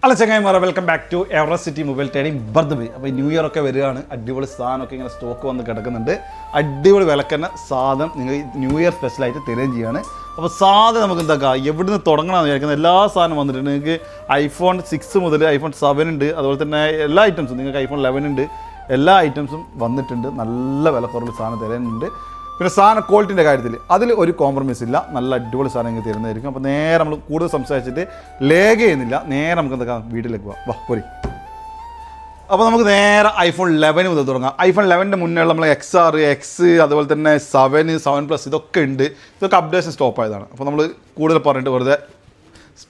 Hello ചങ്ങായിമാരെ, welcome back to Everest city mobile trading ബർദ്ബി. അപ്പോൾ ന്യൂ ഇയർ ഒക്കെ വരികയാണ്. അടിപൊളി സാധനമൊക്കെ ഇങ്ങനെ സ്റ്റോക്ക് വന്ന് കിടക്കുന്നുണ്ട്. അടിപൊളി വിലക്കുന്ന സാധനം നിങ്ങൾ ന്യൂ ഇയർ സ്പെഷ്യലായിട്ട് തരുകയും ചെയ്യുകയാണ്. അപ്പോൾ സാധനം നമുക്ക് എന്താക്കാം, എവിടെ നിന്ന് തുടങ്ങണമെന്ന് വിചാരിക്കുന്നത് എല്ലാ സാധനം വന്നിട്ടുണ്ട്. നിങ്ങൾക്ക് ഐഫോൺ 6 മുതൽ ഐഫോൺ 7 ഉണ്ട്, അതുപോലെ തന്നെ എല്ലാ ഐറ്റംസും നിങ്ങൾക്ക് ഐഫോൺ 11 ഉണ്ട്, എല്ലാ ഐറ്റംസും വന്നിട്ടുണ്ട്. നല്ല വിലക്കുറവിൽ സാധനം തരുന്നുണ്ട്. പിന്നെ സാധന ക്വാളിറ്റിൻ്റെ കാര്യത്തിൽ അതിൽ ഒരു കോംപ്രമൈസ് ഇല്ല. നല്ല അടിപൊളി സാധനം ഇങ്ങനെ തരുന്നതായിരിക്കും. അപ്പോൾ നേരെ നമ്മൾ കൂടുതൽ സംസാരിച്ചിട്ട് ലേഖ ചെയ്യുന്നില്ല, നേരെ നമുക്ക് എന്തൊക്കെ വീട്ടിലേക്ക് പോകാം. വാ പോരി. അപ്പോൾ നമുക്ക് നേരെ ഐഫോൺ 11 മുതൽ തുടങ്ങാം. ഐഫോൺ 11ൻ്റെ മുന്നേ നമ്മൾ XR, X, അതുപോലെ തന്നെ 7+ ഇതൊക്കെ ഉണ്ട്. ഇതൊക്കെ അപ്ഡേഷൻ സ്റ്റോപ്പ് ആയതാണ്. അപ്പോൾ നമ്മൾ കൂടുതൽ പറഞ്ഞിട്ട് വെറുതെ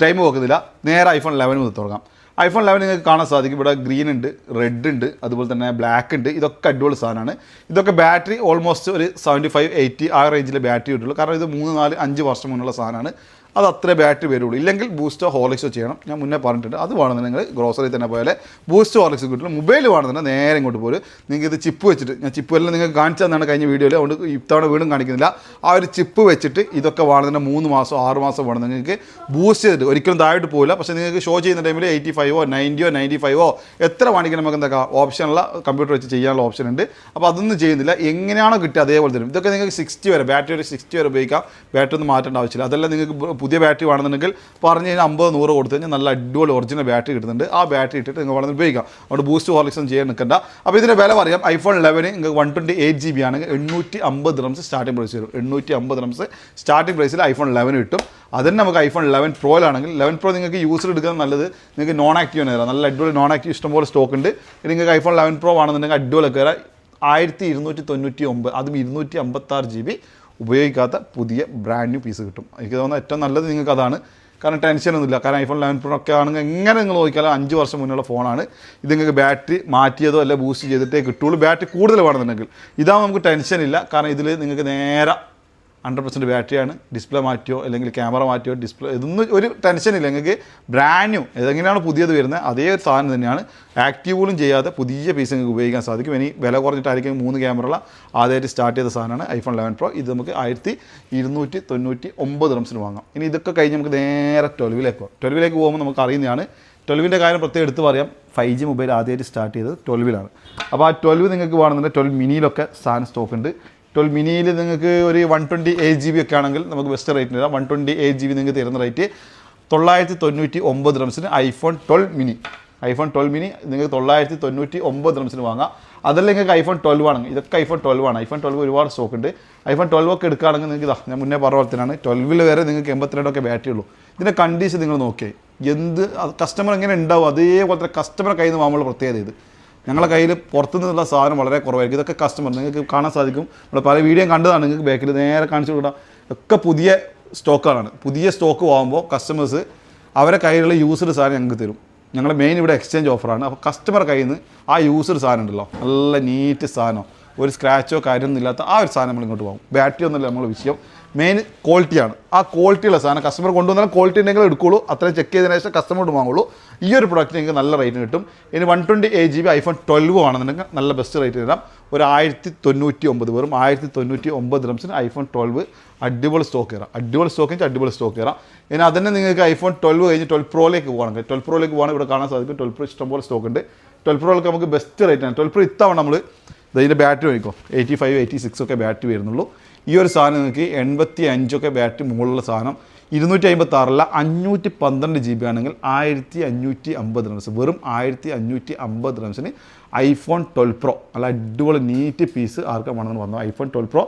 ടൈം നോക്കുന്നില്ല, നേരെ ഐഫോൺ 11 മുതൽ തുടങ്ങാം. ഐഫോൺ 11 നിങ്ങൾക്ക് കാണാൻ സാധിക്കും. ഇവിടെ ഗ്രീൻ ഉണ്ട്, റെഡ് ഉണ്ട്, അതുപോലെ തന്നെ ബ്ലാക്ക് ഉണ്ട്. ഇതൊക്കെ അടിപൊളി സാധനമാണ്. ഇതൊക്കെ ബാറ്ററി ഓൾമോസ്റ്റ് ഒരു 75-80 ആ റേഞ്ചിലെ ബാറ്ററി കിട്ടുള്ളൂ. കാരണം ഇത് 3, 4, 5 വർഷം മുന്നുള്ള സാധനമാണ്. അത് അത്രേ ബാറ്ററി വരുള്ളൂ. ഇല്ലെങ്കിൽ ബൂസ്റ്റോ ഹോർലിക്സോ ചെയ്യണം. ഞാൻ മുന്നേ പറഞ്ഞിട്ടുണ്ട്. അത് വേണമെന്ന് നിങ്ങൾ ഗ്രോസറി തന്നെ പോയാലേ ബൂസ്റ്റോ ഹോർലിക്സ് കിട്ടുള്ളൂ. മൊബൈൽ വേണമെന്ന് നേരെ ഇങ്ങോട്ട് പോലും നിങ്ങൾക്ക് ഇത് ചിപ്പ് വെച്ചിട്ട്, ഞാൻ ചിപ്പ് എല്ലാം നിങ്ങൾക്ക് കാണിച്ചു തന്നാണ് കഴിഞ്ഞ വീഡിയോയിൽ, അതുകൊണ്ട് ഇത്തവണ വീണ്ടും കാണിക്കുന്നില്ല. ആ ഒരു ചിപ്പ് വെച്ചിട്ട് ഇതൊക്കെ വേണമെന്ന് 3 മാസം 6 മാസം വേണം നിങ്ങൾക്ക് ബൂസ്റ്റ് ചെയ്തിട്ട് ഒരിക്കലും താഴോട്ട് പോകില്ല. പക്ഷേ നിങ്ങൾക്ക് ഷോ ചെയ്യുന്ന ടൈമിൽ 85 90 95 എത്ര വേണമെങ്കിലും നമുക്ക് എന്താ ഓപ്ഷനുള്ള കമ്പ്യൂട്ടർ വെച്ച് ചെയ്യാനുള്ള ഓപ്ഷൻ ഉണ്ട്. അപ്പോൾ അതൊന്നും ചെയ്യുന്നില്ല. എങ്ങനെയാണോ കിട്ടുക അതേപോലെ തരും. ഇതൊക്കെ നിങ്ങൾക്ക് 60 വരെ ബാറ്ററി ഒരു 60 വരെ ഉപയോഗിക്കാം. ബാറ്ററി ഒന്നും മാറ്റേണ്ട ആവശ്യമില്ല. അതെല്ലാം നിങ്ങൾക്ക് പുതിയ ബാറ്ററി വേണമെന്നുണ്ടെങ്കിൽ പറഞ്ഞ് കഴിഞ്ഞാൽ 50-100 കൊടുത്തു കഴിഞ്ഞാൽ നല്ല അടിപൊളി ഒറിജിനൽ ബാറ്ററി കിട്ടുന്നുണ്ട്. ആ ബാറ്ററി ഇട്ടിട്ട് നിങ്ങൾ വേണമെന്ന് ഉപയോഗിക്കാം. അവിടെ ബൂസ്റ്റ് ഹോർലിക്സും ചെയ്യാൻ നിൽക്കണ്ട. അപ്പോൾ ഇതിൻ്റെ വില പറയാം. ഐഫോൺ 11 നിങ്ങൾക്ക് 128 GB ആണെങ്കിൽ 850 dirhams സ്റ്റാർട്ടിംഗ് പ്രൈസ് വരും. 850 dirhams സ്റ്റാർട്ടിംഗ് പ്രൈസിൽ ഐഫോൺ 11 കിട്ടും. അതിന് നമുക്ക് ഐഫോൺ 11 പ്രോയിലാണെങ്കിൽ 11 പ്രോ നിങ്ങൾക്ക് യൂസർ എടുക്കുന്നത് നല്ലത്. നിങ്ങൾക്ക് നോൺ ആക്റ്റീവ് തരാം. നല്ല അടിപൊളി നോൺ ആക്റ്റീവ് ഇഷ്ടംപോലെ സ്റ്റോക്ക് ഉണ്ട്. നിങ്ങൾക്ക് ഐഫോൺ 11 പ്രോ ആണെന്നുണ്ടെങ്കിൽ അടിപൊളി കയറാം. 1299, അതും 256 GB ഉപയോഗിക്കാത്ത പുതിയ ബ്രാൻഡ് ന്യൂ പീസ് കിട്ടും. എനിക്ക് തോന്നുന്നത് ഏറ്റവും നല്ലത് നിങ്ങൾക്ക് അതാണ്. കാരണം ടെൻഷനൊന്നുമില്ല. കാരണം ഐഫോൺ 11 പ്രോ ഒക്കെ ആണെങ്കിൽ എങ്ങനെ നിങ്ങൾ നോക്കിയാലും 5 വർഷം മുന്നുള്ള ഫോണാണ്. ഇത് നിങ്ങൾക്ക് ബാറ്ററി മാറ്റിയതോ അല്ല ബൂസ്റ്റ് ചെയ്തിട്ടേ കിട്ടുള്ളൂ. ബാറ്ററി കൂടുതൽ വേണമെന്നുണ്ടെങ്കിൽ ഇതാകുമ്പോൾ നമുക്ക് ടെൻഷനില്ല. കാരണം ഇതിൽ നിങ്ങൾക്ക് നേരെ 100% ബാറ്ററിയാണ്. ഡിസ്പ്ലേ മാറ്റിയോ അല്ലെങ്കിൽ ക്യാമറ മാറ്റിയോ ഡിസ്പ്ലേ ഇതൊന്നും ഒരു ടെൻഷനില്ല. നിങ്ങൾക്ക് ബ്രാൻഡ് ന്യൂ ഏതെങ്ങനെയാണ് പുതിയത് വരുന്നത് അതേ ഒരു സാധനം തന്നെയാണ്. ആക്റ്റീവ് പോലും ചെയ്യാതെ പുതിയ പീസ് നിങ്ങൾക്ക് ഉപയോഗിക്കാൻ സാധിക്കും. ഇനി വില കുറഞ്ഞിട്ടായിരിക്കും 3 ക്യാമറ ആദ്യമായിട്ട് സ്റ്റാർട്ട് ചെയ്ത സാധനമാണ് ഐഫോൺ 11 പ്രോ. ഇത് നമുക്ക് 1299 dirhams വാങ്ങാം. ഇനി ഇതൊക്കെ കഴിഞ്ഞ് നമുക്ക് നേരെ 12ലേക്ക് പോകാം. 12ലേക്ക് പോകുമ്പോൾ നമുക്ക് അറിയുന്നതാണ്. 12ൻ്റെ കാര്യം പ്രത്യേകം എടുത്ത് പറയാം. 5G മൊബൈൽ ആദ്യമായിട്ട് സ്റ്റാർട്ട് ചെയ്തത് 12ലാണ്. അപ്പോൾ ആ 12 നിങ്ങൾക്ക് വേണമെന്നുണ്ടെങ്കിൽ 12 മിനിയിലൊക്കെ സാധനം സ്റ്റോക്ക് ഉണ്ട്. 12 മിനിയിൽ നിങ്ങൾക്ക് ഒരു 128 GB ഒക്കെ ആണെങ്കിൽ നമുക്ക് ബെസ്റ്റ് റേറ്റിന് തരാം. 128 GB നിങ്ങൾക്ക് തരുന്ന rate 999 dirhams iPhone 12 mini. IPhone 12 mini നിങ്ങൾക്ക് 999 dirhams വാങ്ങാം. അതല്ല നിങ്ങൾക്ക് ഐഫോൺ 12 ആണെങ്കിൽ ഇതൊക്കെ ഐഫോൺ 12 ആണ്. ഐഫോൺ 12 ഒരുപാട് സ്റ്റോക്ക് ഉണ്ട്. ഐഫോൺ 12 ഒക്കെ എടുക്കുകയാണെങ്കിൽ നിങ്ങൾക്ക് ഞാൻ മുന്നേ പറഞ്ഞ പോലെ തന്നെയാണ്. 12 വരെ നിങ്ങൾക്ക് 82 ബാറ്ററി ഉള്ളൂ. ഇതിൻ്റെ കണ്ടീഷൻ നിങ്ങൾ നോക്കിയേ, എന്ത് കസ്റ്റമർ എങ്ങനെ ഉണ്ടാവും അതേപോലത്തെ കസ്റ്റമർ കയ്യിൽ നിന്ന് വാങ്ങുമ്പോൾ പ്രത്യേകത ഇത്. ഞങ്ങളുടെ കയ്യിൽ പുറത്തു നിന്നുള്ള സാധനം വളരെ കുറവായിരിക്കും. ഇതൊക്കെ കസ്റ്റമർ നിങ്ങൾക്ക് കാണാൻ സാധിക്കും. നമ്മൾ പല വീഡിയോ കണ്ടതാണ്. നിങ്ങൾക്ക് ബാക്കിൽ നേരെ കാണിച്ചു കൊടുക്കാം. ഒക്കെ പുതിയ സ്റ്റോക്കുകളാണ്. പുതിയ സ്റ്റോക്ക് വാങ്ങുമ്പോൾ കസ്റ്റമേഴ്സ് അവരെ കയ്യിലുള്ള യൂസ്ഡ് സാധനം ഞങ്ങൾക്ക് തരും. ഞങ്ങളുടെ മെയിൻ ഇവിടെ എക്സ്ചേഞ്ച് ഓഫറാണ്. അപ്പോൾ കസ്റ്റമർ കയ്യിൽ നിന്ന് ആ യൂസ്ഡ് സാധനം ഉണ്ടല്ലോ, നല്ല നീറ്റ് സാധനം, ഒരു സ്ക്രാച്ചോ കാര്യമൊന്നും ഇല്ലാത്ത ആ ഒരു സാധനം നമ്മൾ ഇങ്ങോട്ട് പോകും. ബാറ്ററി ഒന്നുമില്ല നമ്മൾ വിഷയം. മെയിൻ ക്വാളിറ്റിയാണ്. ആ ക്വാളിറ്റിയുള്ള സാധനം കസ്റ്റമർ കൊണ്ടുവന്നാലും ക്വാളിറ്റി ഉണ്ടെങ്കിൽ എടുക്കുള്ളൂ. അത്രയും ചെക്ക് ചെയ്തതിനു ശേഷം കസ്റ്റമർ വാങ്ങുള്ളൂ. ഈ ഒരു പ്രൊഡക്റ്റ് നിങ്ങൾക്ക് നല്ല റേറ്റിന് കിട്ടും. ഇനി 128 GB ഐഫോൺ 12 ആണെന്നുണ്ടെങ്കിൽ നല്ല ബെസ്റ്റ് റേറ്റ് തരാം. ഒരു 1099, വെറും 1099 dirhams ഐഫോൺ 12 അടിപൊളി സ്റ്റോക്ക് കയറാം. അടിപൊളി സ്റ്റോക്ക് വെച്ചാൽ അടിപൊളി സ്റ്റോക്ക് കയറാം. ഇനി അതന്നെ നിങ്ങൾക്ക് ഐഫോൺ 12 കഴിഞ്ഞ് 12 പ്രോയിലേക്ക് പോകണമെങ്കിൽ 12 പ്രോയിലേക്ക് പോകണമെങ്കിൽ ഇവിടെ കാണാൻ സാധിക്കും. 12 പ്രോ ഇഷ്ടംപോലെ സ്റ്റോക്ക് ഉണ്ട്. 12 പ്രോയിലേക്ക് നമുക്ക് ബെസ്റ്റ് റേറ്റാണ്. 12 പ്രോ ഇത്തവണ നമ്മൾ ഇതിൻ്റെ ബാറ്ററി നോക്കിക്കോ 85-86 ഒക്കെ ബാറ്ററി വരുന്നുള്ളൂ. ഈ ഒരു സാധനം നിങ്ങൾക്ക് 85 ഒക്കെ ബാറ്ററി മുകളിലുള്ള സാധനം 256 512 GB ആണെങ്കിൽ 1550 dirhams, വെറും 1550 dirhams ഐഫോൺ 12 പ്രോ നല്ല അടിപൊളി നീറ്റ് പീസ് ആർക്കും വേണമെന്ന് പറഞ്ഞു. ഐഫോൺ 12 പ്രോ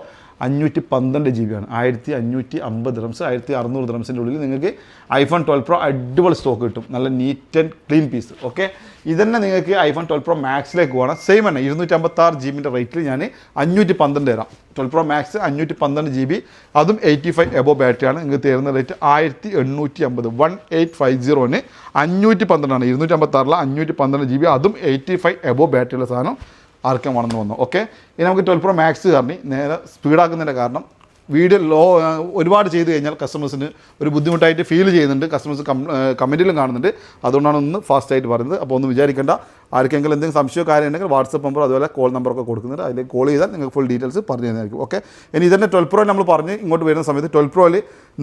512 GB ആണ്. 1550 dirhams 1600 dirhams ഉള്ളിൽ നിങ്ങൾക്ക് ഐഫോൺ 12 പ്രോ അടിപൊളി സ്റ്റോക്ക് കിട്ടും. നല്ല neat and clean piece. Okay, ഇതന്നെ നിങ്ങൾക്ക് ഐഫോൺ 12 പ്രോ മാക്സിലേക്ക് പോകണം. സെയിം തന്നെ 256 GB റേറ്റിൽ ഞാൻ 512 തരാം. 12 പ്രോ മാക്സ് 512 GB, അതും 85 എബോ ബാറ്ററിയാണ്. നിങ്ങൾക്ക് തരുന്ന റേറ്റ് 1850. 1850 512 ആണ്. 256 512 GB, അതും 85 എബോ ബാറ്ററിയുള്ള സാധനം ആർക്കും വേണമെന്ന് വന്നു. ഓക്കെ, ഇനി നമുക്ക് 12 പ്രോ മാക്സ് കാരണം നേരെ സ്പീഡാക്കുന്നതിൻ്റെ കാരണം വീഡിയോ ഒരുപാട് ചെയ്ത് കഴിഞ്ഞാൽ കസ്റ്റമേഴ്സിന് ഒരു ബുദ്ധിമുട്ടായിട്ട് ഫീൽ ചെയ്യുന്നുണ്ട്, കസ്റ്റമേഴ്സ് കമൻറ്റിലും കാണുന്നുണ്ട്. അതുകൊണ്ടാണ് ഒന്ന് ഫാസ്റ്റായിട്ട് പറയുന്നത്. അപ്പോൾ ഒന്ന് വിചാരിക്കേണ്ട, ആർക്കെങ്കിലും എന്തെങ്കിലും സംശയമോ കാര്യം ഉണ്ടെങ്കിൽ വാട്സപ്പ് നമ്പർ അതുപോലെ കോൾ നമ്പറൊക്കെ കൊടുക്കുന്നുണ്ട്, അതിലേക്ക് കോൾ ചെയ്താൽ നിങ്ങൾക്ക് ഫുൾ ഡീറ്റെയിൽസ് പറഞ്ഞു തരുന്നതായിരിക്കും. ഓക്കെ, ഇനി ഇതിൻ്റെ 12 Pro നമ്മൾ പറഞ്ഞ് ഇങ്ങോട്ട് വരുന്ന സമയത്ത് 12 Proയിൽ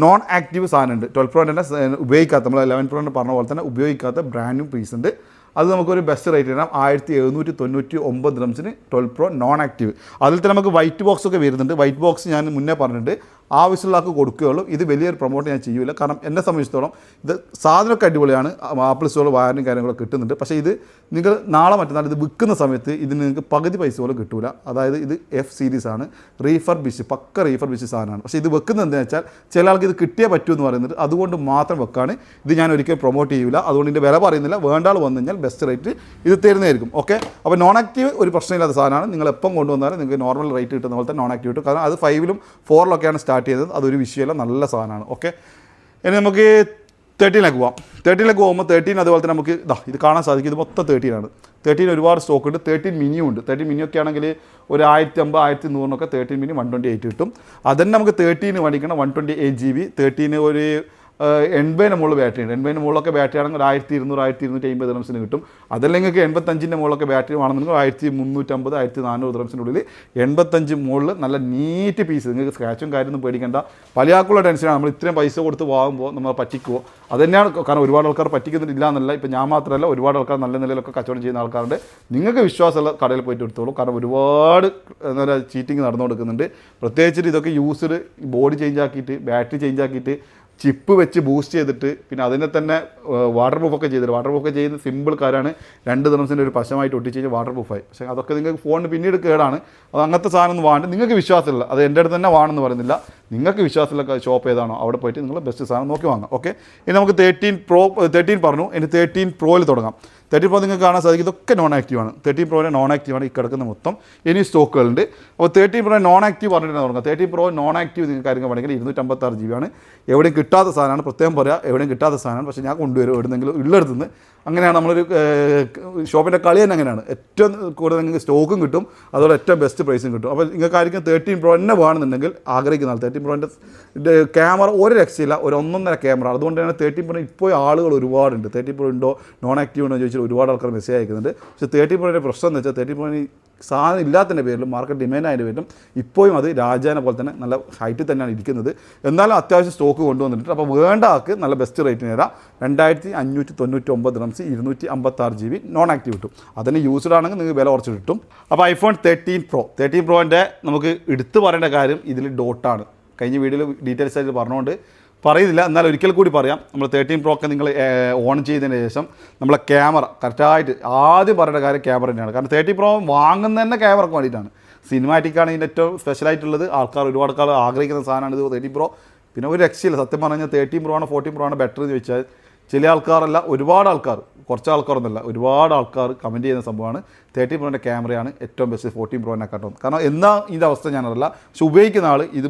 നോൺ ആക്റ്റീവ് സാധനമുണ്ട്. 12 Pro തന്നെ ഉപയോഗിക്കാത്ത, നമ്മൾ 11 Pro പറഞ്ഞ പോലെ തന്നെ ഉപയോഗിക്കാത്ത ബ്രാൻഡ് ന്യൂ പീസ് ഉണ്ട്. അത് നമുക്കൊരു ബെസ്റ്റ് റേറ്റ് തരാം 1799 ദിറംസിന് 12 Pro നോൺ ആക്റ്റീവ്. അതിൽ തന്നെ നമുക്ക് വൈറ്റ് ബോക്സ് ഒക്കെ വരുന്നുണ്ട്. വൈറ്റ് ബോക്സ് ഞാൻ മുന്നേ പറഞ്ഞിട്ടുണ്ട്, ആവശ്യമുള്ള ആൾക്ക് കൊടുക്കുകയുള്ളൂ. ഇത് വലിയൊരു പ്രൊമോട്ട് ഞാൻ ചെയ്യില്ല, കാരണം എന്നെ സംബന്ധിച്ചിടത്തോളം ഇത് സാധനമൊക്കെ അടിപൊളിയാണ്, ആപ്പിൾ സ്റ്റോർ വാറൻറ്റി കാര്യങ്ങളൊക്കെ കിട്ടുന്നുണ്ട്. പക്ഷേ ഇത് നിങ്ങൾ നാളെ മറ്റന്നാൾ ഇത് വിൽക്കുന്ന സമയത്ത് ഇതിന് നിങ്ങൾക്ക് പകുതി പൈസ പോലും കിട്ടൂല. അതായത് ഇത് F സീരീസ് ആണ്, പക്ക റീഫർബിഷ് സാധനമാണ്. പക്ഷേ ഇത് വെക്കുന്നത് എന്താണെന്ന് വെച്ചാൽ ചില ആൾക്ക് ഇത് കിട്ടിയേ പറ്റൂ എന്ന് പറയുന്നത്, അതുകൊണ്ട് മാത്രം വെക്കാണ്. ഇത് ഞാൻ ഒരിക്കലും പ്രൊമോട്ട് ചെയ്യില്ല, അതുകൊണ്ട് ഇതിൻ്റെ വില പറയുന്നില്ല. വേണ്ട ആൾ വന്നു കഴിഞ്ഞാൽ ബെസ്റ്റ് റേറ്റ് ഇത് തരുന്നതായിരിക്കും. ഓക്കെ, അപ്പോൾ നോൺ ആക്റ്റീവ് ഒരു പ്രശ്നമില്ലാത്ത സാധനമാണ്. നിങ്ങൾ എപ്പം കൊണ്ടുവന്നാലും നിങ്ങൾക്ക് നോർമൽ റേറ്റ് കിട്ടുന്ന പോലെ തന്നെ നോൺ ആക്റ്റീവ് കിട്ടും. കാരണം അത് 5ലും 4ലൊക്കെയാണ് സ്റ്റാർട്ട് ചെയ്തത്. അതൊരു വിഷയമല്ല, നല്ല സാധനമാണ്. ഓക്കെ, ഇനി നമുക്ക് 13ലേക്ക് പോവാം. 13ലേക്ക് പോകുമ്പോൾ 13 അതുപോലെ തന്നെ നമുക്ക് ഇത് കാണാൻ സാധിക്കും. ഇത് മൊത്തം 13 13 ഒരുപാട് സ്റ്റോക്ക് ഉണ്ട്. 13 മിനിയും ഉണ്ട്. 13 മിനിയൊക്കെ ആണെങ്കിൽ ഒരു 1050 1100 13 മിനി 128 കിട്ടും. അതന്നെ നമുക്ക് 13 മേടിക്കണം 128 GB. 13 ഒരു 80 മുകളിൽ ബാറ്ററി ഉണ്ട്. 80 മുകളിലൊക്കെ ബാറ്ററി ആണെങ്കിൽ 1200 1250 ദിറംസിന് കിട്ടും. അതല്ലെങ്കിൽ നിങ്ങൾക്ക് 85 മുകളിലൊക്കെ ബാറ്ററി വേണമെന്നുണ്ടെങ്കിൽ 1350 1400 ദിറംസിനുള്ളിൽ 85 മുകളിൽ നല്ല നീറ്റ് പീസ്. നിങ്ങൾക്ക് സ്ക്രാച്ചും കാര്യമൊന്നും പേടിക്കേണ്ട. പല ആൾക്കുള്ള ടെൻഷനാണ്, നമ്മൾ ഇത്രയും പൈസ കൊടുത്ത് വാങ്ങുമ്പോൾ നമ്മൾ പറ്റിക്കുമോ. അത് തന്നെയാണ്, കാരണം ഒരുപാട് ആൾക്കാർ പറ്റിക്കുന്നില്ല എന്നല്ല. ഇപ്പോൾ ഞാൻ മാത്രമല്ല, ഒരുപാട് ആൾക്കാർ നല്ല നിലയിലൊക്കെ കച്ചവടം ചെയ്യുന്ന ആൾക്കാരുണ്ട്. നിങ്ങൾക്ക് വിശ്വാസമുള്ള കടയിൽ പോയിട്ട് എടുത്തോളൂ, കാരണം ഒരുപാട് എന്താ പറയുക ചീറ്റിങ് നടന്നു കൊടുക്കുന്നുണ്ട്. പ്രത്യേകിച്ചിട്ട് ഇതൊക്കെ യൂസ്ഡ് ബോഡി ചേഞ്ച് ആക്കിയിട്ട് ബാറ്ററി ചേഞ്ച് ആക്കിയിട്ട് ചിപ്പ് വെച്ച് ബൂസ്റ്റ് ചെയ്തിട്ട് പിന്നെ അതിനെ തന്നെ വാട്ടർ പ്രൂഫൊക്കെ ചെയ്തിട്ട്, വാട്ടർ പ്രൂഫൊക്കെ ചെയ്യുന്ന സിമ്പിൾ കാരാണ്. 2 ദിറംസിൻ്റെ ഒരു പശമായിട്ട് ഒട്ടിച്ച് കഴിഞ്ഞാൽ വാട്ടർ പ്രൂഫായി. പക്ഷേ അതൊക്കെ നിങ്ങൾക്ക് ഫോണിന് പിന്നീട് കേടാണ്. അത് അങ്ങനത്തെ സാധനം ഒന്നും വേണ്ട. നിങ്ങൾക്ക് വിശ്വാസമില്ല, അത് എൻ്റെ അടുത്ത് തന്നെ വേണമെന്ന് പറയുന്നില്ല. നിങ്ങൾക്ക് വിശ്വാസമുള്ള ഷോപ്പ് ഏതാണോ അവിടെ പോയിട്ട് നിങ്ങൾ ബെസ്റ്റ് സാധനം നോക്കി വാങ്ങാം. ഓക്കെ, ഇനി നമുക്ക് 13 പറഞ്ഞു. ഇനി 13 Proയിൽ തുടങ്ങാം. 13 Pro നിങ്ങൾക്ക് കാണാൻ സാധിക്കും ഇതൊക്കെ നോൺ ആക്റ്റീവാണ്. 13 Proയുടെ നോൺ ആക്റ്റീവാണ് ഈ കിടക്കുന്ന മൊത്തം. ഇനി സ്റ്റോക്കുകളുണ്ട്. അപ്പോൾ 13 Pro നോൺ ആക്റ്റീവ് പറഞ്ഞിട്ട് തുടങ്ങാം. 13 Pro നോൺ ആക്റ്റീവ് നിങ്ങൾക്ക് കാര്യങ്ങൾ വേണമെങ്കിൽ 256 GB ആണ്. എവിടെയും കിട്ടാത്ത സാധനമാണ്, പ്രത്യേകം പറയാം, എവിടെയും കിട്ടാത്ത സാധനമാണ്. പക്ഷേ ഞാൻ കൊണ്ടുവരും എവിടെയെങ്കിലും ഉള്ളിടത്തുനിന്ന്. അങ്ങനെയാണ് നമ്മളൊരു ഷോപ്പിൻ്റെ കളി തന്നെ അങ്ങനെയാണ്. ഏറ്റവും കൂടുതൽ നിങ്ങൾക്ക് സ്റ്റോക്കും കിട്ടും, അതുപോലെ ഏറ്റവും ബെസ്റ്റ് പ്രൈസും കിട്ടും. അപ്പോൾ നിങ്ങൾക്ക് ആയിരിക്കും 13 Pro തന്നെ വേണമെന്നുണ്ടെങ്കിൽ ആഗ്രഹിക്കുന്ന ആൾ 13 Proൻ്റെ ക്യാമറ ഒരു രക്ഷയില്ല, ഒരു 1.5 ക്യാമറ. അതുകൊണ്ട് തന്നെ 13 Pro ഇപ്പോൾ ആളുകൾ ഒരുപാടുണ്ട്. 13 Pro ഉണ്ടോ നോൺ ആക്റ്റീവ് ഉണ്ടോ എന്ന് ചോദിച്ചാൽ ഒരുപാട് ആൾക്കാർ മെസ്സേജ് അയക്കുന്നുണ്ട്. പക്ഷേ 13 Proയുടെ പ്രശ്നം എന്ന് വെച്ചാൽ 13 Pro സാധനം ഇല്ലാത്തതിൻ്റെ പേരിലും മാർക്കറ്റ് ഡിമാൻഡ് ആയതിൻ്റെ പേരിലും ഇപ്പോഴും അത് രാജാനെ പോലെ തന്നെ നല്ല ഹൈറ്റിൽ തന്നെയാണ് ഇരിക്കുന്നത്. എന്നാലും അത്യാവശ്യം സ്റ്റോക്ക് കൊണ്ടുവന്നിട്ടുണ്ട്. അപ്പോൾ വേണ്ട ആൾക്ക് നല്ല ബെസ്റ്റ് റേറ്റിന് തരാം 2599 ദിറംസ് 256 GB നോൺ ആക്റ്റീവ് കിട്ടും. അതിന് യൂസ്ഡ് ആണെങ്കിൽ നിങ്ങൾക്ക് വില കുറച്ച് കിട്ടും. അപ്പോൾ iPhone 13 Proൻ്റെ നമുക്ക് എടുത്തു പറയേണ്ട കാര്യം ഇതിൽ ഡോട്ടാണ്. കഴിഞ്ഞ വീഡിയോയിൽ ഡീറ്റെയിൽസ് ആയിട്ട് പറഞ്ഞുകൊണ്ട് പറയുന്നില്ല, എന്നാൽ ഒരിക്കൽ കൂടി പറയാം. നമ്മൾ 13 Pro ഒക്കെ നിങ്ങൾ ഓൺ ചെയ്തതിന് ശേഷം നമ്മളെ ക്യാമറ കറക്റ്റായിട്ട് ആദ്യം പറയേണ്ട കാര്യം ക്യാമറ തന്നെയാണ്. കാരണം 13 Pro വാങ്ങുന്നത് തന്നെ ക്യാമറക്ക് വേണ്ടിയിട്ടാണ്. സിനിമാറ്റിക്കാണ് ഇതിൻ്റെ ഏറ്റവും സ്പെഷ്യലായിട്ടുള്ളത്. ഒരുപാട് ആൾക്കാർ ആഗ്രഹിക്കുന്ന സാധനമാണ് ഇത് 13 Pro. പിന്നെ ഒരു രക്ഷയില്ല. സത്യം പറഞ്ഞു കഴിഞ്ഞാൽ 13 Pro ആണോ 14 Pro ആണോ ബെറ്റർ എന്ന് ചോദിച്ചാൽ ചില ആൾക്കാരല്ല, ഒരുപാട് ആൾക്കാർ, കുറച്ച് ആൾക്കാരൊന്നുമല്ല, ഒരുപാട് ആൾക്കാർ കമൻറ്റ് ചെയ്യുന്ന സംഭവമാണ് 13 Proൻ്റെ ക്യാമറയാണ് ഏറ്റവും ബെസ്റ്റ് 14 Proനെക്കാട്ടും. കാരണം എന്നാ ഇതിൻ്റെ അവസ്ഥ ഞാനറിയില്ല. പക്ഷെ ഉപയോഗിക്കുന്ന ആൾ ഇത്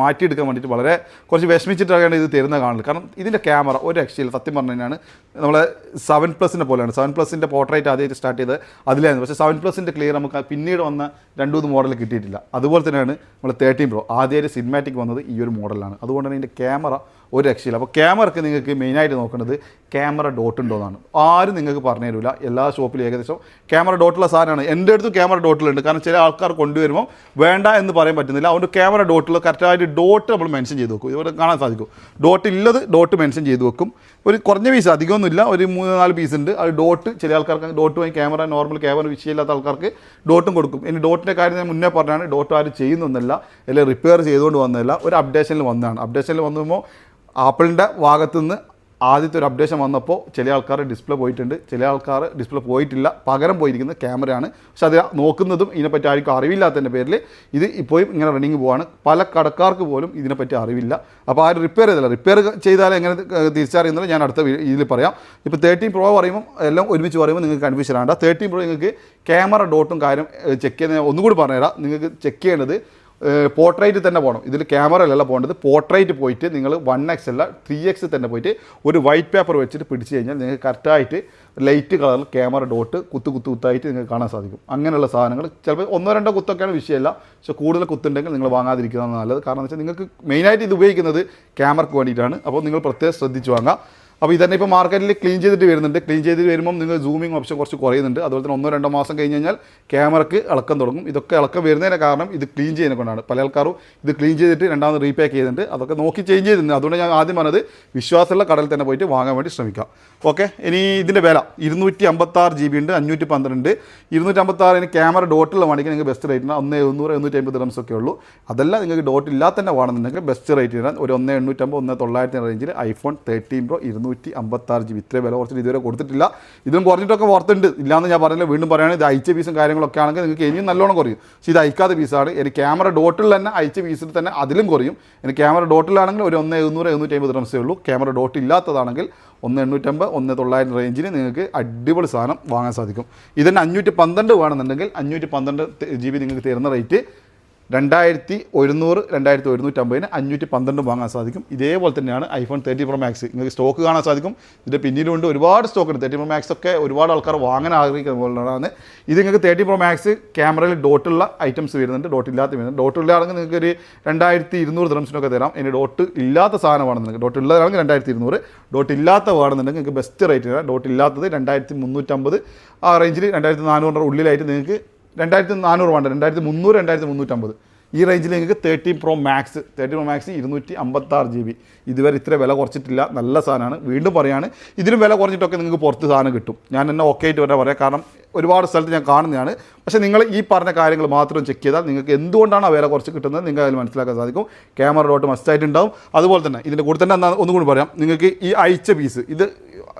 മാറ്റിയെടുക്കാൻ വേണ്ടിയിട്ട് വളരെ കുറച്ച് വിഷമിച്ചിട്ടാണ് ഇത് തരുന്ന കാണുന്നത്. കാരണം ഇതിൻ്റെ ക്യാമറ ഒരു രക്ഷയില്ല. സത്യം പറഞ്ഞു കഴിഞ്ഞാൽ നമ്മളെ 7 പോലെയാണ്. 7 പോർട്രേറ്റ് ആദ്യമായിട്ട് സ്റ്റാർട്ട് ചെയ്ത് അതിലായിരുന്നു. പക്ഷേ 7 ക്ലിയർ നമുക്ക് പിന്നീട് വന്ന 2-3 മോഡൽ കിട്ടിയിട്ടില്ല. അതുപോലെ തന്നെയാണ് നമ്മൾ 13 Pro ആദ്യമായിട്ട് സിനിമാറ്റിക് വന്നത് ഈ ഒരു മോഡലാണ്. അതുകൊണ്ട് തന്നെ ഇതിൻ്റെ ക്യാമറ ഒരു രക്ഷയില്ല. അപ്പോൾ ക്യാമറയ്ക്ക് നിങ്ങൾക്ക് മെയിനായിട്ട് നോക്കേണ്ടത് ക്യാമറ ഡോട്ട് ഉണ്ടോ എന്നാണ്. ആരും നിങ്ങൾക്ക് പറഞ്ഞു തരില്ല. എല്ലാ ഷോപ്പിലും ഏകദേശം ക്യാമറ ഡോട്ടുള്ള സാധനമാണ്. എൻ്റെ അടുത്ത് ക്യാമറ ഡോട്ടിലുണ്ട്. കാരണം ചില ആൾക്കാർ കൊണ്ടുവരുമ്പോൾ വേണ്ട എന്ന് പറയാൻ പറ്റുന്നില്ല. അതുകൊണ്ട് ക്യാമറ ഡോട്ടിൽ കറക്റ്റായിട്ട് ഡോട്ട് നമ്മൾ മെൻഷൻ ചെയ്ത് വെക്കും. ഇവിടെ കാണാൻ സാധിക്കും. ഡോട്ട് ഇല്ലത് ഡോട്ട് മെൻഷൻ ചെയ്ത് വെക്കും. ഒരു കുറഞ്ഞ പീസ്, അധികമൊന്നുമില്ല, ഒരു 3-4 പീസ് ഉണ്ട്. അത് ഡോട്ട് ചില ആൾക്കാർക്ക് ഡോട്ട് പോയി ക്യാമറ നോർമൽ ക്യാമറ വിഷയമില്ലാത്ത ആൾക്കാർക്ക് ഡോട്ടും കൊടുക്കും. ഇനി ഡോട്ടിൻ്റെ കാര്യം ഞാൻ മുന്നേ പറഞ്ഞാണ്, ഡോട്ട് ആരും ചെയ്യുന്നൊന്നല്ല, അല്ലെങ്കിൽ റിപ്പയർ ചെയ്തുകൊണ്ട് വന്നതല്ല, ഒരു അപ്ഡേഷനിൽ വന്നതാണ്. അപ്ഡേഷനിൽ വന്നുമ്പോൾ ആപ്പിളിൻ്റെ ഭാഗത്തുനിന്ന് ആദ്യത്തെ ഒരു അപ്ഡേഷൻ വന്നപ്പോൾ ചില ആൾക്കാർ ഡിസ്പ്ലേ പോയിട്ടുണ്ട്, ചില ആൾക്കാർ ഡിസ്പ്ലേ പോയിട്ടില്ല, പകരം പോയിരിക്കുന്നത് ക്യാമറയാണ്. പക്ഷെ അത് നോക്കുന്നതും ഇതിനെപ്പറ്റി ആർക്കും അറിവില്ലാത്തതിൻ്റെ പേരിൽ ഇത് ഇപ്പോഴും ഇങ്ങനെ റണ്ണിങ് പോവാണ്. പല കടക്കാർക്ക് പോലും ഇതിനെപ്പറ്റി അറിവില്ല. അപ്പോൾ ആരും റിപ്പയർ ചെയ്തില്ല. റിപ്പയർ ചെയ്താൽ എങ്ങനെ തിരിച്ചറിയുന്നത് ഞാൻ അടുത്ത ഇതിൽ പറയാം. ഇപ്പോൾ 13 Pro പറയുമ്പോൾ എല്ലാം ഒരുമിച്ച് പറയുമ്പോൾ നിങ്ങൾക്ക് കൺഫ്യൂഷൻ ആണ്ട. 13 Pro നിങ്ങൾക്ക് ക്യാമറ ഡോട്ടും കാര്യം ചെക്ക് ചെയ്യുന്ന ഒന്നുകൂടി പറഞ്ഞുതരാം. നിങ്ങൾക്ക് ചെക്ക് ചെയ്യേണ്ടത് പോർട്രേറ്റ് തന്നെ പോകണം. ഇതിൽ ക്യാമറയിലല്ല പോകേണ്ടത്, പോർട്രേറ്റ് പോയിട്ട് നിങ്ങൾ 1x അല്ല 3x തന്നെ പോയിട്ട് ഒരു വൈറ്റ് പേപ്പർ വെച്ചിട്ട് പിടിച്ച് കഴിഞ്ഞാൽ നിങ്ങൾക്ക് കറക്റ്റായിട്ട് ലൈറ്റ് കളറിൽ ക്യാമറ ഡോട്ട് കുത്തായിട്ട് നിങ്ങൾക്ക് കാണാൻ സാധിക്കും. അങ്ങനെയുള്ള സാധനങ്ങൾ ചിലപ്പോൾ 1-2 കുത്തൊക്കെയാണ് വിഷയമല്ല, പക്ഷേ കൂടുതൽ കുത്തുണ്ടെങ്കിൽ നിങ്ങൾ വാങ്ങാതിരിക്കുന്നതാണ് നല്ലത്. കാരണം എന്ന് വെച്ചാൽ നിങ്ങൾക്ക് മെയിനായിട്ട് ഇത് ഉപയോഗിക്കുന്നത് ക്യാമറയ്ക്ക് വേണ്ടിയിട്ടാണ്. അപ്പോൾ നിങ്ങൾ പ്രത്യേകം ശ്രദ്ധിച്ച് വാങ്ങാം. അപ്പോൾ ഇതന്നെ ഇപ്പോൾ മാർക്കറ്റിൽ ക്ലീൻ ചെയ്തിട്ട് വരുന്നുണ്ട്. ക്ലീൻ ചെയ്തിട്ട് വരുമ്പോൾ നിങ്ങൾ സൂമിങ് ഓപ്ഷൻ കുറച്ച് കുറയുന്നുണ്ട്. അതുപോലെ തന്നെ 1-2 മാസം കഴിഞ്ഞ് കഴിഞ്ഞാൽ ക്യാമറയ്ക്ക് ഇളക്കം തുടങ്ങും. ഇതൊക്കെ ഇളക്കം വരുന്നതിന് കാരണം ഇത് ക്ലീൻ ചെയ്യുന്നത് കൊണ്ടാണ്. പല ആൾക്കാരും ഇത് ക്ലീൻ ചെയ്തിട്ട് രണ്ടാമത് റീപാക്ക് ചെയ്തിട്ടുണ്ട്. അതൊക്കെ നോക്കി ചേഞ്ച് ചെയ്തിട്ടുണ്ട്. അതുകൊണ്ട് ഞാൻ ആദ്യം പറഞ്ഞത് വിശ്വാസമുള്ള കടയിൽ തന്നെ പോയിട്ട് വാങ്ങാൻ വേണ്ടി ശ്രമിക്കാം. ഓക്കെ, ഇനി ഇതിൻ്റെ വില 256 GB ഉണ്ട്, 512. 256 ക്യാമറ ഡോട്ടുള്ള വേണമെങ്കിൽ നിങ്ങൾക്ക് ബെസ്റ്റ് റേറ്റിന് 1,700-1,750 dirhams ഒക്കെ ഉള്ളൂ. അതല്ല നിങ്ങൾക്ക് ഡോട്ട് ഇല്ലാതെ തന്നെ വേണമെന്നുണ്ടെങ്കിൽ ബെസ്റ്റ് റേറ്റ് വരാൻ ഒരു 1,850-1,900 റേഞ്ചിൽ iPhone 13 Pro 256 GB. ഇത്രയും വില കുറച്ചിട്ട് ഇതുവരെ കൊടുത്തിട്ടില്ല. ഇതിനും കുറഞ്ഞിട്ടൊക്കെ ഓർത്തുണ്ട്, ഇല്ലാന്ന് ഞാൻ പറഞ്ഞില്ല. വീണ്ടും പറയുകയാണെങ്കിൽ ഇത് അയച്ച പീസും കാര്യങ്ങളൊക്കെ ആണെങ്കിൽ നിങ്ങൾക്ക് ഇനിയും നല്ലോണം കുറയും. പക്ഷേ ഇത് അയക്കാത്ത പീസാണ്. എനിക്ക് ക്യാമറ ഡോട്ടിൽ തന്നെ അയച്ച പീസിൽ തന്നെ അതിലും കുറയും. എനിക്ക് ക്യാമറ ഡോട്ടിലാണെങ്കിൽ ഒരു 1,700-1,750 dirhams ഉള്ളൂ. ക്യാമറ ഡോട്ട് ഇല്ലാത്തതാണെങ്കിൽ 1,850-1,900 റേഞ്ചിൽ നിങ്ങൾക്ക് അടിപൊളി സാധനം വാങ്ങാൻ സാധിക്കും. ഇതിന് 512 വേണമെന്നുണ്ടെങ്കിൽ 512 GB നിങ്ങൾക്ക് തരുന്ന റേറ്റ് 2,100, 2,150 512 വാങ്ങാൻ സാധിക്കും. ഇതേപോലെ തന്നെയാണ് iPhone 13 Pro Max. നിങ്ങൾക്ക് സ്റ്റോക്ക് കാണാൻ സാധിക്കും. ഇതിൻ്റെ പിന്നിലുണ്ട് ഒരുപാട് സ്റ്റോക്ക് ഉണ്ട്. 13 Pro Max ഒക്കെ ഒരുപാട് ആൾക്കാർ വാങ്ങാൻ ആഗ്രഹിക്കുന്ന പോലെയാണ്. ഇത് നിങ്ങൾക്ക് 13 Pro Max ക്യാമറയിൽ ഡോട്ടുള്ള ഐറ്റംസ് വരുന്നുണ്ട്, ഡോട്ട് ഇല്ലാത്ത വരുന്നുണ്ട്. ഡോട്ട് ഉള്ളതാണെങ്കിൽ നിങ്ങൾക്ക് ഒരു 2,200 dirhamsനൊക്കെ തരാം. ഇനി ഡോട്ട് ഇല്ലാത്ത സാധനമാണെന്നുണ്ടെങ്കിൽ, ഡോട്ട് ഉള്ളതാണെങ്കിൽ 2,200, ഡോട്ട് ഇല്ലാത്ത വേണമെന്നുണ്ടെങ്കിൽ നിങ്ങൾക്ക് ബെസ്റ്റ് റേറ്റ് തരാം. ഡോട്ട് ഇല്ലാത്തത് 2,350 ആ റേഞ്ചിൽ 2,400 ഉള്ളിലായിട്ട് നിങ്ങൾക്ക് 2,400 വേണ്ട, 2,300, 2,350 ഈ റേഞ്ചിൽ നിങ്ങൾക്ക് 13 Pro Max 256 GB. ഇതുവരെ ഇത്ര വില കുറച്ചിട്ടില്ല. നല്ല സാധനമാണ്. വീണ്ടും പറയുകയാണ്, ഇതിലും വില കുറഞ്ഞിട്ടൊക്കെ നിങ്ങൾക്ക് പുറത്ത് സാധനം കിട്ടും. ഞാൻ എന്നെ ഓക്കെ ആയിട്ട് വരെ പറയാം. കാരണം ഒരുപാട് സ്ഥലത്ത് ഞാൻ കാണുന്നതാണ്. പക്ഷേ നിങ്ങൾ ഈ പറഞ്ഞ കാര്യങ്ങൾ മാത്രം ചെക്ക് ചെയ്താൽ നിങ്ങൾക്ക് എന്തുകൊണ്ടാണ് ആ വില കുറച്ച് കിട്ടുന്നത് നിങ്ങൾക്ക് അതിൽ മനസ്സിലാക്കാൻ സാധിക്കും. ക്യാമറ ഡോട്ട് മസ്റ്റായിട്ടുണ്ടാവും. അതുപോലെ തന്നെ ഇതിൻ്റെ കൂടെ തന്നെ ഒന്നും കൂടി പറയാം, നിങ്ങൾക്ക് ഈ അയച്ച പീസ് ഇത്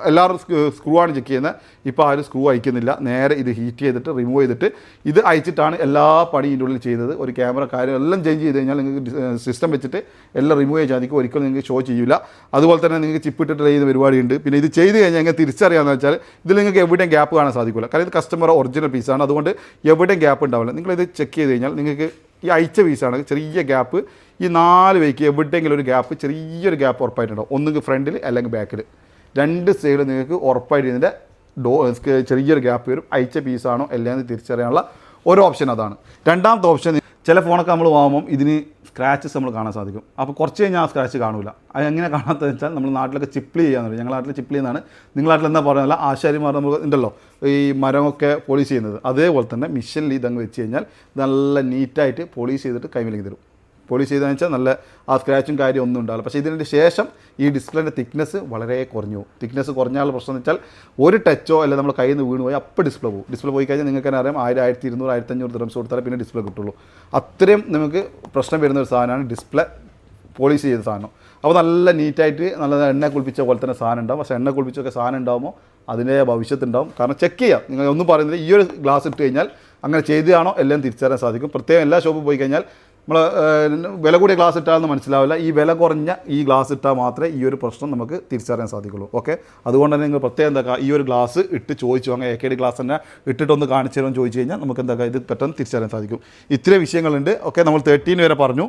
എല്ലാവരും സ്ക്രൂ ആണ് ചെക്ക് ചെയ്യുന്നത്. ഇപ്പോൾ ആരും സ്ക്രൂ അയക്കുന്നില്ല. നേരെ ഇത് ഹീറ്റ് ചെയ്തിട്ട് റിമൂവ് ചെയ്തിട്ട് ഇത് അയച്ചിട്ടാണ് എല്ലാ പണിയും ഇതിൻ്റെ ഉള്ളിൽ ചെയ്തത്. ഒരു ക്യാമറ കാര്യം എല്ലാം ചേഞ്ച് ചെയ്ത് കഴിഞ്ഞാൽ നിങ്ങൾക്ക് സിസ്റ്റം വെച്ചിട്ട് എല്ലാം റിമൂവ് ചെയ്യാൻ സാധിക്കും. ഒരിക്കലും നിങ്ങൾക്ക് ഷോ ചെയ്യില്ല. അതുപോലെ തന്നെ നിങ്ങൾക്ക് ചിപ്പിട്ടിട്ട് ചെയ്യുന്ന പരിപാടിയുണ്ട്. പിന്നെ ഇത് ചെയ്ത് കഴിഞ്ഞാൽ എങ്ങനെ തിരിച്ചറിയാമെന്ന് വെച്ചാൽ ഇതിൽ നിങ്ങൾക്ക് എവിടെയും ഗ്യാപ്പ് കാണാൻ സാധിക്കില്ല. കാരണം ഇത് കസ്റ്റമർ ഒറിജിനൽ പീസാണ്. അതുകൊണ്ട് എവിടെയും ഗ്യാപ്പ് ഉണ്ടാവില്ല. നിങ്ങളിത് ചെക്ക് ചെയ്ത് കഴിഞ്ഞാൽ നിങ്ങൾക്ക് ഈ അയച്ച പീസാണെങ്കിൽ ചെറിയ ഗ്യാപ്പ് ഈ 4 വയ്ക്ക് എവിടെയെങ്കിലും ഒരു ഗ്യാപ്പ്, ചെറിയൊരു ഗ്യാപ്പ് ഉറപ്പായിട്ടുണ്ടാവും. ഒന്നുകിൽ ഫ്രണ്ടിൽ അല്ലെങ്കിൽ ബാക്കിൽ, 2 സൈഡിൽ നിങ്ങൾക്ക് ഉറപ്പായിട്ട് ഇതിൻ്റെ ചെറിയൊരു ഗ്യാപ്പ് വരും. അയച്ച പീസാണോ അല്ലെങ്കിൽ തിരിച്ചറിയാനുള്ള ഒരു ഓപ്ഷൻ അതാണ്. രണ്ടാമത്തെ ഓപ്ഷൻ, ചില ഫോണൊക്കെ നമ്മൾ വാങ്ങുമ്പം ഇതിന് സ്ക്രാച്ചസ് നമ്മൾ കാണാൻ സാധിക്കും. അപ്പോൾ കുറച്ച് കഴിഞ്ഞാൽ ആ സ്ക്രാച്ച് കാണില്ല. അത് എങ്ങനെ കാണാത്തതെന്ന് വെച്ചാൽ നമ്മൾ നാട്ടിലൊക്കെ ചിപ്ലി ചെയ്യാന്ന് പറയും. ഞങ്ങളുടെ നാട്ടിൽ ചിപ്ലി എന്നാണ്. നിങ്ങളുടെ നാട്ടിൽ എന്താ പറയുക, ആശാരിമാർ നമ്മൾ ഉണ്ടല്ലോ ഈ മരമൊക്കെ പോളിഷ് ചെയ്യുന്നത്, അതേപോലെ തന്നെ മിഷനിൽ ഇതങ്ങ് വെച്ച് കഴിഞ്ഞാൽ നല്ല നീറ്റായിട്ട് പോളിഷ് ചെയ്തിട്ട് കൈമിലേക്ക് തരും. പോളിഷ് ചെയ്തതെന്ന് വെച്ചാൽ നല്ല ആ സ്ക്രാച്ചും കാര്യം ഒന്നും ഉണ്ടാവില്ല. പക്ഷേ ഇതിന് ശേഷം ഈ ഡിസ്പ്ലേൻ്റെ തിക്നെസ് വളരെ കുറഞ്ഞു. തിക്നെസ് കുറഞ്ഞാലുള്ള പ്രശ്നം എന്ന് വെച്ചാൽ ഒരു ടച്ചോ അല്ല നമ്മൾ കയ്യിൽ നിന്ന് വീണ് പോയി അപ്പോൾ ഡിസ്പ്ലേ പോകും. ഡിസ്പ്ലേ പോയി കഴിഞ്ഞാൽ നിങ്ങൾക്ക് തന്നെ അറിയാം 1,000, 1,200, 1,500 dirhams കൊടുത്താലേ പിന്നെ ഡിസ്പ്ലേ കിട്ടുള്ളൂ. അത്രയും നമുക്ക് പ്രശ്നം വരുന്ന ഒരു സാധനമാണ് ഡിസ്പ്ലേ പോളിഷ് ചെയ്ത സാധനം. അപ്പോൾ നല്ല നീറ്റായിട്ട് നല്ല എണ്ണ കുളിപ്പിച്ച പോലെ തന്നെ സാധനം ഉണ്ടാവും. പക്ഷേ എണ്ണ കുളിപ്പിച്ചൊക്കെ സാധനം ഉണ്ടാകുമ്പോൾ അതിൻ്റെ ഭവിഷ്യത്തുണ്ടാവും. കാരണം ചെക്ക് ചെയ്യാം. നിങ്ങൾ ഒന്നും പറയുന്നത് ഈ ഒരു ഗ്ലാസ് ഇട്ട് കഴിഞ്ഞാൽ അങ്ങനെ ചെയ്തതാണോ എല്ലാം തിരിച്ചറിയാൻ സാധിക്കും. പ്രത്യേകം എല്ലാ ഷോപ്പിൽ പോയി കഴിഞ്ഞാൽ നമ്മൾ വില കൂടിയ ഗ്ലാസ് ഇട്ടാലെന്ന് മനസ്സിലാവില്ല. ഈ വില കുറഞ്ഞ ഈ ഗ്ലാസ് ഇട്ടാൽ മാത്രമേ ഈ ഒരു പ്രശ്നം നമുക്ക് തിരിച്ചറിയാൻ സാധിക്കുള്ളൂ. ഓക്കെ, അതുകൊണ്ട് തന്നെ നിങ്ങൾ പ്രത്യേകം എന്താക്കുക, ഈ ഒരു ഗ്ലാസ് ഇട്ട് ചോദിച്ചു വാങ്ങുക. AKD ഗ്ലാസ് തന്നെ ഇട്ടിട്ടൊന്ന് കാണിച്ചു തരുമെന്ന് ചോദിച്ചു കഴിഞ്ഞാൽ നമുക്ക് എന്താക്കുക ഇത് പെട്ടെന്ന് തിരിച്ചറിയാൻ സാധിക്കും. ഇത്രയും വിഷയങ്ങളുണ്ട്. ഓക്കെ, നമ്മൾ 13 വരെ പറഞ്ഞു.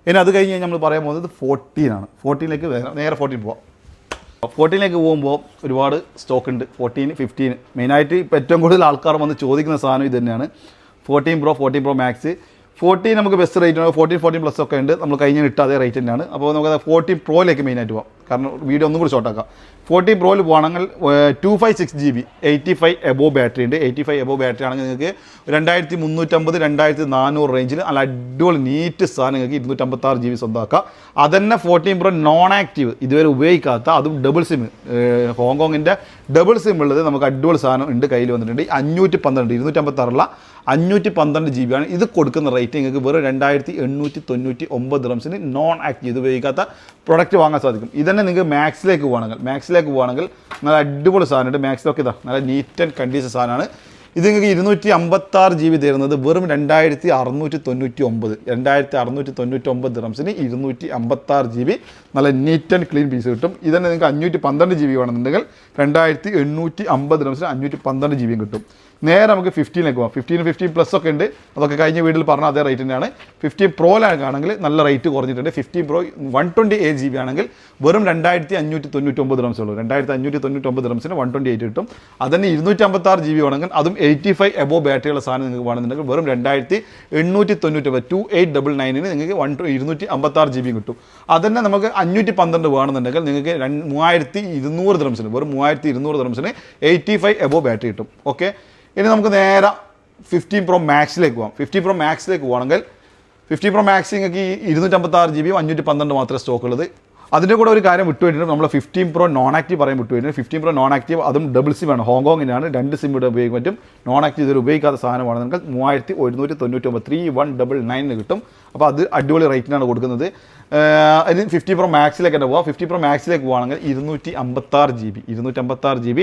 ഇനി അത് കഴിഞ്ഞ് കഴിഞ്ഞാൽ നമ്മൾ പറയാൻ പോകുന്നത് 14 ആണ്. 14ലേക്ക് നേരെ 14 പോവാം. 14ലേക്ക് പോകുമ്പോൾ ഒരുപാട് സ്റ്റോക്ക് ഉണ്ട്. 14, 15 മെയിനായിട്ട് ഇപ്പോൾ ഏറ്റവും കൂടുതൽ ആൾക്കാർ വന്ന് ചോദിക്കുന്ന സാധനം ഇത് തന്നെയാണ്. 14 Pro, 14 Pro Max. 14 നമുക്ക് ബെസ്റ്റ് റേറ്റ് ആണ്. 14 പ്ലസ് ഒക്കെ ഉണ്ട്. നമ്മൾ കഴിഞ്ഞ ഇട്ട അതേ റേറ്റ് തന്നെയാണ്. അപ്പോൾ നമുക്ക് 14 Proയിലേക്ക് മെയിനായിട്ട് പോകാം. കാരണം വീഡിയോ ഒന്നും കൂടി ഷോർട്ടാക്കാം. 14 Proയിൽ പോകുകയാണെങ്കിൽ 256 GB 85 എബോവ് ബാറ്ററി ഉണ്ട്. 85 എബോവ് ബാറ്ററി ആണെങ്കിൽ നിങ്ങൾക്ക് 2,350, 2,400 റേഞ്ചിൽ നല്ല അടിപൊളി നീറ്റ് സാധനം നിങ്ങൾക്ക് 256 GB സ്വന്തമാക്കാം. അതന്നെ 14 Pro നോൺ ആക്റ്റീവ് ഇതുവരെ ഉപയോഗിക്കാത്ത, അതും ഡബിൾ സിം, ഹോങ്കോങ്ങിൻ്റെ ഡബിൾ സിം ഉള്ളത് നമുക്ക് അടിപൊളി സാധനം ഉണ്ട് കയ്യിൽ വന്നിട്ടുണ്ട്. 512, 256 512 GB ആണ്. ഇത് കൊടുക്കുന്ന റേറ്റ് നിങ്ങൾക്ക് വെറും 2,899 dirhamsന് നോൺ ആക്റ്റീവ് ഇത് ഉപയോഗിക്കാത്ത പ്രൊഡക്റ്റ് വാങ്ങാൻ സാധിക്കും. ഇതന്നെ നിങ്ങൾക്ക് മാക്സിലേക്ക് പോകുകയാണെങ്കിൽ നല്ല അടിപൊളി സാധനമുണ്ട്. മാക്സിലൊക്കെ ഇതാ നല്ല നീറ്റ് ആൻഡ് കണ്ടീഷൻ സാധനമാണ്. ഇത് നിങ്ങൾക്ക് 256 GB തരുന്നത് വെറും 2699 2699 ദിറംസിന് 256 GB നല്ല നീറ്റ് ആൻഡ് ക്ലീൻ പീസ് കിട്ടും. ഇതന്നെ നിങ്ങൾക്ക് 512 GB വേണമെന്നുണ്ടെങ്കിൽ 2850 ദിറംസിന് 512 GB കിട്ടും. നേരെ നമുക്ക് 15ലേക്ക് പോകാം. 15 ഒക്കെ ഉണ്ട്, അതൊക്കെ കഴിഞ്ഞ വീഡിയോയിൽ പറഞ്ഞ അതേ റേറ്റ് തന്നെയാണ്. 15 പ്രോയിലാണെങ്കിൽ നല്ല റേറ്റ് കുറഞ്ഞിട്ടുണ്ട്. 15 പ്രോ 128 GB ആണെങ്കിൽ വെറും 2599 ദിറംസേ ഉള്ളൂ. 2599 ദിറംസിന് 128 കിട്ടും. അതന്നെ 256 GB വേണമെങ്കിൽ അതും 85 എബോ ബാറ്ററിയുള്ള സാധനം നിങ്ങൾക്ക് വേണമെന്നുണ്ടെങ്കിൽ വെറും 2899 2899 നിങ്ങൾക്ക് 256 GB കിട്ടും. അതന്നെ നമുക്ക് 512 വേണമെന്നുണ്ടെങ്കിൽ നിങ്ങൾക്ക് 3200 ദിറംസിന് വെറും 3200 ദിറംസിന് 85 എബോ ബാറ്ററി കിട്ടും. ഓക്കെ, ഇനി നമുക്ക് നേരെ 15 പ്രോ മാക്സിലേക്ക് പോകാം. 15 പ്രോ മാക്സിലേക്ക് പോകണമെങ്കിൽ 15 പ്രോ മാക്സ് നിങ്ങൾക്ക് ഈ 256 GB 512 മാത്രമേ സ്റ്റോക്ക് ഉള്ളത്. അതിൻ്റെ കൂടെ ഒരു കാര്യം വിട്ടുപോയിട്ടുണ്ട്, നമ്മൾ 15 പ്രോ നോൺ ആക്റ്റീവ് പറയാൻ വിട്ടുപോയിട്ടുണ്ട്. 15 പ്രോ നോൺ ആക്റ്റീവ് അതും ഡബിൾ സിം ആണ്, ഹോങ്കോങ്ങിനാണ്. 2 സിം ഇവിടെ ഉപയോഗിക്കാൻ പറ്റും. നോൺ ആക്റ്റീവ് ഇതൊരു ഉപയോഗിക്കാത്ത സാധനമാണെങ്കിൽ 3199 3199 കിട്ടും. അപ്പോൾ അത് അടിപൊളി റേറ്റിനാണ് കൊടുക്കുന്നത്. ഇനി 50 പ്രോ മാക്സിലേക്ക് തന്നെ പോകാം. 50 പ്രോ മാക്സിലേക്ക് പോകുകയാണെങ്കിൽ 256 GB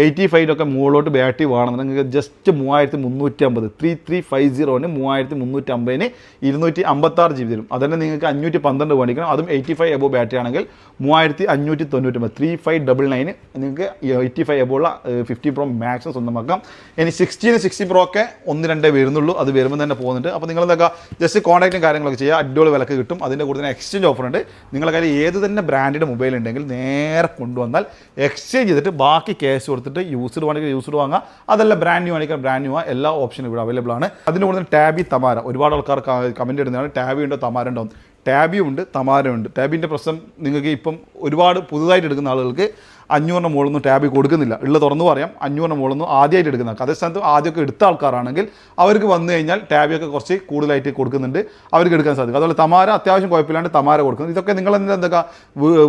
85 ഒക്കെ മുകളിലോട്ട് ബാറ്ററി വേണമെന്നുണ്ടെങ്കിൽ നിങ്ങൾക്ക് ജസ്റ്റ് 3350 3350 3350 256 GB തരും. അതന്നെ നിങ്ങൾക്ക് 512 വേണ്ടിക്കണം, അതും 85 എബോ ബാറ്ററി ആണെങ്കിൽ 3599 3599 നിങ്ങൾക്ക് 85 എബോ ഉള്ള 50 പ്രോ മാക്സ് സ്വന്തമാക്കാം. ഇനി 60 പ്രോ ഒക്കെ 1-2 വരുന്നുള്ളൂ, അത് വരുമ്പോൾ തന്നെ പോകുന്നുണ്ട്. അപ്പോൾ നിങ്ങൾ എന്തൊക്കെ ജസ്റ്റ് കോൺടാക്റ്റും കാര്യങ്ങളൊക്കെ ചെയ്യുക, അടിപൊളി വിലക്ക് കിട്ടും. അതിൻ്റെ കൂടെ തന്നെ എക്സ്ചേഞ്ച് ഓഫർ ഉണ്ട്. നിങ്ങളുടെ കയ്യിൽ ഏത് തന്നെ ബ്രാൻഡിൻ്റെ മൊബൈൽ ഉണ്ടെങ്കിൽ നേരെ കൊണ്ടുവന്നാൽ എക്സ്ചേഞ്ച് ചെയ്തിട്ട് ബാക്കി ക്യാഷ് കൊടുത്തിട്ട് യൂസ്ഡ് വേണമെങ്കിൽ യൂസ്ഡ് വാങ്ങാം, അതല്ല ബ്രാൻഡ് ന്യൂ ആണെങ്കിൽ ബ്രാൻഡ് ന്യൂ എല്ലാ ഓപ്ഷനും ഇവിടെ അവൈലബിൾ ആണ്. അതിൻ്റെ കൂടെ ടാബി തമാര ഒരുപാട് ആൾക്കാർ കമൻറ്റ് ഇടുന്നതാണ്, ടാബി ഉണ്ടോ തമാര ഉണ്ടോ. ടാബിയും ഉണ്ട് തമാരയും ഉണ്ട്. ടാബിൻ്റെ പ്രശ്നം നിങ്ങൾക്ക് ഇപ്പം ഒരുപാട് പുതുതായിട്ട് എടുക്കുന്ന ആളുകൾക്ക് 500 മുകളിലൊന്നും ടാബ് കൊടുക്കുന്നില്ല. ഉള്ള തുറന്നു പറയാം, 500 മുകളിലൊന്നും ആദ്യമായിട്ട് എടുക്കുന്ന അതേ സ്ഥാനത്ത് ആദ്യമൊക്കെ എടുത്ത ആൾക്കാരാണെങ്കിൽ അവർക്ക് വന്നു കഴിഞ്ഞാൽ ടാബിയൊക്കെ കുറച്ച് കൂടുതലായിട്ട് കൊടുക്കുന്നുണ്ട്, അവർക്ക് എടുക്കാൻ സാധിക്കും. അതുപോലെ തമാര അത്യാവശ്യം കുഴപ്പമില്ലാണ്ട് തമാര കൊടുക്കുന്നത്. ഇതൊക്കെ നിങ്ങൾ എന്തൊക്കെ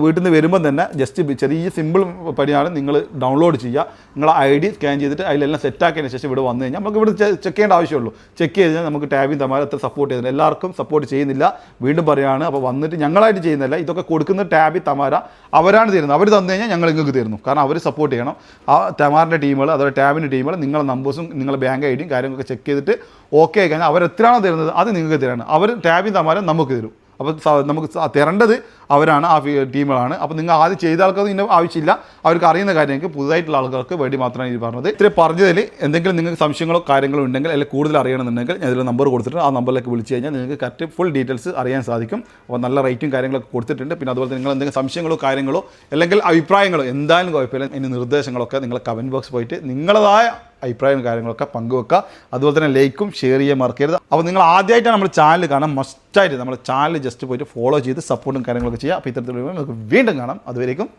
വീട്ടിൽ നിന്ന് വരുമ്പോൾ തന്നെ ജസ്റ്റ് ചെറിയ സിമ്പിൾ പണിയാണ്. നിങ്ങൾ ഡൗൺലോഡ് ചെയ്യുക, നിങ്ങളെ ID സ്കാൻ ചെയ്തിട്ട് അതിലെല്ലാം സെറ്റാക്കിയതിന് ശേഷം ഇവിടെ വന്നു കഴിഞ്ഞാൽ നമുക്ക് ഇവിടെ ചെക്ക് ചെയ്യേണ്ട ആവശ്യമുള്ളൂ. ചെക്ക് ചെയ്ത് കഴിഞ്ഞാൽ നമുക്ക് ടാബിയും തമാര അത്ര സപ്പോർട്ട് ചെയ്യുന്നില്ല, എല്ലാവർക്കും സപ്പോർട്ട് ചെയ്യുന്നില്ല. വീണ്ടും പറയുകയാണ്, അപ്പോൾ വന്നിട്ട് ഞങ്ങളായിട്ട് ചെയ്യുന്നില്ല, ഇതൊക്കെ കൊടുക്കുന്ന ടാബി തമാര അവരാണ് തരുന്നത്. അവർ തന്നു കഴിഞ്ഞാൽ ഞങ്ങൾ നിങ്ങൾക്ക് തരുന്നു, കാരണം അവർ സപ്പോർട്ട് ചെയ്യണം. ആ തമാറിൻ്റെ ടീമുകൾ അതുപോലെ ടാബിൻ്റെ ടീമുകൾ നിങ്ങളുടെ നമ്പേഴ്സും നിങ്ങളുടെ ബാങ്ക് ഐഡിയും കാര്യങ്ങളൊക്കെ ചെക്ക് ചെയ്തിട്ട് ഓക്കെ ആയി കഴിഞ്ഞാൽ അവർ എത്രയാണോ തരുന്നത് അത് നിങ്ങൾക്ക് തരാണ്. അവർ ടാബിൻ തമാരം നമുക്ക് തരും. അപ്പോൾ നമുക്ക് തരേണ്ടത് അവരാണ്, ആ ടീമുകളാണ്. അപ്പോൾ നിങ്ങൾ ആദ്യം ചെയ്ത ആൾക്കാർ ഇതിൻ്റെ ആവശ്യമില്ല, അവർക്ക് അറിയുന്ന കാര്യങ്ങൾക്ക് പുതുതായിട്ടുള്ള ആൾക്കാർക്ക് വേണ്ടി മാത്രമാണ് ഇത് പറഞ്ഞത്. ഇത്രയും പറഞ്ഞതിൽ എന്തെങ്കിലും നിങ്ങൾക്ക് സംശയങ്ങളോ കാര്യങ്ങളോ ഉണ്ടെങ്കിൽ അല്ലെങ്കിൽ കൂടുതൽ അറിയണമെന്നുണ്ടെങ്കിൽ ഞാൻ ഇതിൽ നമ്പർ കൊടുത്തിട്ടുണ്ട്, ആ നമ്പറിലേക്ക് വിളിച്ച് കഴിഞ്ഞാൽ നിങ്ങൾക്ക് കറക്റ്റ് ഫുൾ ഡീറ്റെയിൽസ് അറിയാൻ സാധിക്കും. അപ്പോൾ നല്ല റേറ്റും കാര്യങ്ങളൊക്കെ കൊടുത്തിട്ടുണ്ട്. പിന്നെ അതുപോലെ നിങ്ങൾ എന്തെങ്കിലും സംശയങ്ങളോ കാര്യങ്ങളോ അല്ലെങ്കിൽ അഭിപ്രായങ്ങളോ എന്തായാലും കുഴപ്പമില്ല, ഇനി നിർദ്ദേശങ്ങളൊക്കെ നിങ്ങൾ കമൻറ്റ് ബോക്സ് പോയിട്ട് നിങ്ങളതായ അഭിപ്രായവും കാര്യങ്ങളൊക്കെ പങ്കുവെക്കുക. അതുപോലെ തന്നെ ലൈക്കും ഷെയർ ചെയ്യാൻ മറക്കരുത്. അപ്പോൾ നിങ്ങൾ ആദ്യമായിട്ടാണ് നമ്മുടെ ചാനൽ കാണാൻ മസ്റ്റായിട്ട് നമ്മുടെ ചാനൽ ജസ്റ്റ് പോയിട്ട് ഫോളോ ചെയ്ത് സപ്പോർട്ടും കാര്യങ്ങളൊക്കെ ചെയ്യുക. അപ്പോൾ ഇത്തരത്തിലുള്ള നമുക്ക് വീണ്ടും കാണാം. അതുവരേക്കും